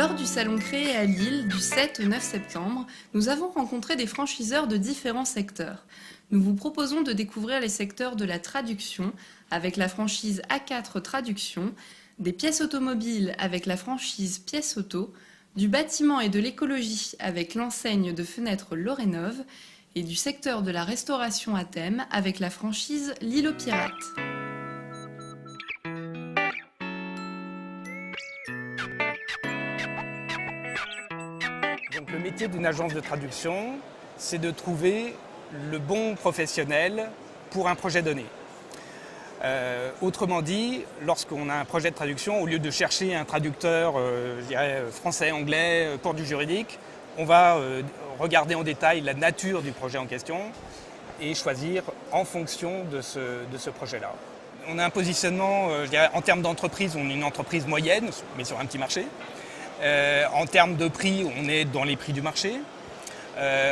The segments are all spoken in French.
Lors du salon créé à Lille du 7 au 9 septembre, nous avons rencontré des franchiseurs de différents secteurs. Nous vous proposons de découvrir les secteurs de la traduction avec la franchise A4 Traduction, des pièces automobiles avec la franchise Pièces Auto, du bâtiment et de l'écologie avec l'enseigne de fenêtres Lorénov et du secteur de la restauration à thème avec la franchise L'Île aux Pirates. Donc, le métier d'une agence de traduction, c'est de trouver le bon professionnel pour un projet donné. Autrement dit, lorsqu'on a un projet de traduction, au lieu de chercher un traducteur français, anglais pour du juridique, on va regarder en détail la nature du projet en question et choisir en fonction de ce projet-là. On a un positionnement, en termes d'entreprise, on est une entreprise moyenne, mais sur un petit marché. En termes de prix, on est dans les prix du marché.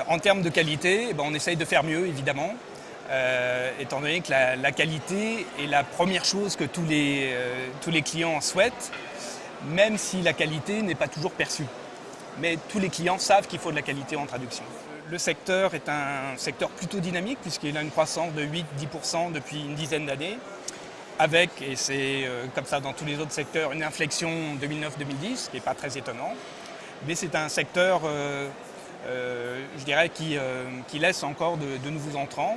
En termes de qualité, on essaye de faire mieux, évidemment, étant donné que la qualité est la première chose que tous les clients souhaitent, même si la qualité n'est pas toujours perçue. Mais tous les clients savent qu'il faut de la qualité en traduction. Le secteur est un secteur plutôt dynamique, puisqu'il a une croissance de 8-10% depuis une dizaine d'années, avec, et c'est comme ça dans tous les autres secteurs, une inflexion 2009-2010, ce qui n'est pas très étonnant. Mais c'est un secteur, je dirais, qui laisse encore de nouveaux entrants,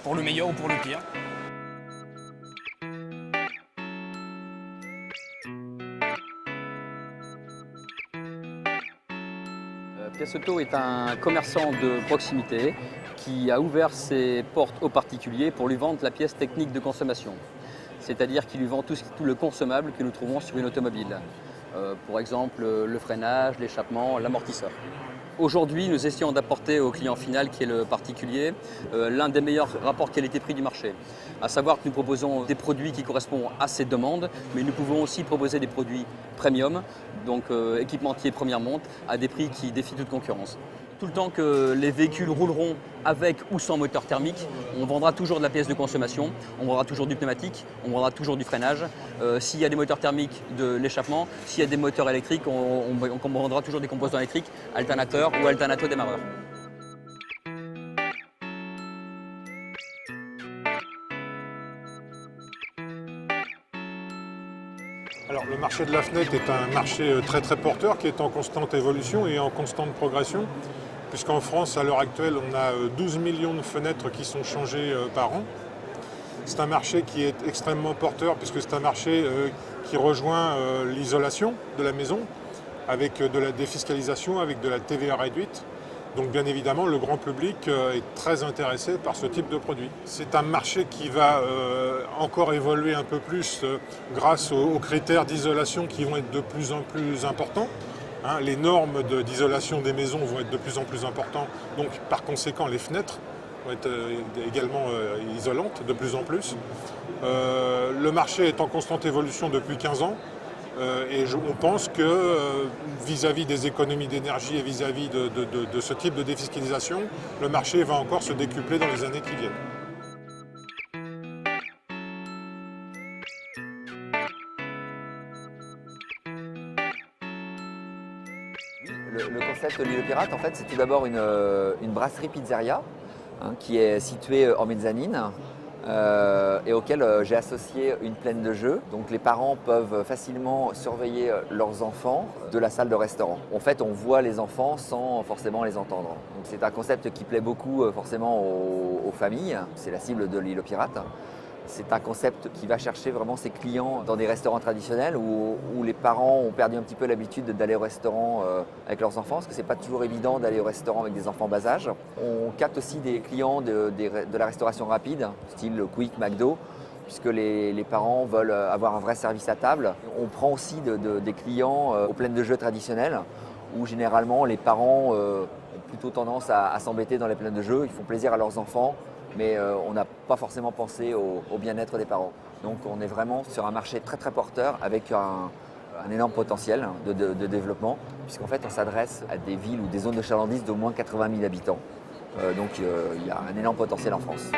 pour le meilleur ou pour le pire. Pièces Auto est un commerçant de proximité qui a ouvert ses portes aux particuliers pour lui vendre la pièce technique de consommation. C'est-à-dire qu'il lui vend tout le consommable que nous trouvons sur une automobile. Pour exemple, le freinage, l'échappement, l'amortisseur. Aujourd'hui, nous essayons d'apporter au client final, qui est le particulier, l'un des meilleurs rapports qualité-prix du marché. À savoir que nous proposons des produits qui correspondent à ses demandes, mais nous pouvons aussi proposer des produits premium, donc équipementiers première monte, à des prix qui défient toute concurrence. Tout le temps que les véhicules rouleront avec ou sans moteur thermique, on vendra toujours de la pièce de consommation, on vendra toujours du pneumatique, on vendra toujours du freinage. S'il y a des moteurs thermiques, de l'échappement, s'il y a des moteurs électriques, on vendra toujours des composants électriques, alternateurs ou alternato-démarreurs. Alors, le marché de la fenêtre est un marché très porteur qui est en constante évolution et en constante progression, puisqu'en France, à l'heure actuelle, on a 12 millions de fenêtres qui sont changées par an. C'est un marché qui est extrêmement porteur, puisque c'est un marché qui rejoint l'isolation de la maison, avec de la défiscalisation, avec de la TVA réduite. Donc bien évidemment, le grand public est très intéressé par ce type de produit. C'est un marché qui va encore évoluer un peu plus grâce aux critères d'isolation qui vont être de plus en plus importants. Les normes d'isolation des maisons vont être de plus en plus importantes. Donc par conséquent, les fenêtres vont être également isolantes de plus en plus. Le marché est en constante évolution depuis 15 ans. On pense que vis-à-vis des économies d'énergie et vis-à-vis de ce type de défiscalisation, le marché va encore se décupler dans les années qui viennent. Le concept de l'Île aux Pirates, en fait, c'est tout d'abord une brasserie pizzeria qui est située en mezzanine. Et auquel j'ai associé une plaine de jeux. Donc les parents peuvent facilement surveiller leurs enfants de la salle de restaurant. En fait, on voit les enfants sans forcément les entendre. Donc c'est un concept qui plaît beaucoup forcément aux familles. C'est la cible de l'Île aux Pirates. C'est un concept qui va chercher vraiment ses clients dans des restaurants traditionnels où les parents ont perdu un petit peu l'habitude d'aller au restaurant avec leurs enfants, parce que c'est pas toujours évident d'aller au restaurant avec des enfants bas âge. On capte aussi des clients de la restauration rapide, style Quick, McDo, puisque les parents veulent avoir un vrai service à table. On prend aussi des clients aux plaines de jeux traditionnelles, où généralement les parents ont plutôt tendance à s'embêter dans les plaines de jeux. Ils font plaisir à leurs enfants, mais on n'a pas forcément pensé au bien-être des parents. Donc on est vraiment sur un marché très porteur avec un énorme potentiel de développement, puisqu'en fait on s'adresse à des villes ou des zones de chalandise d'au moins 80 000 habitants. Donc il y a un énorme potentiel en France.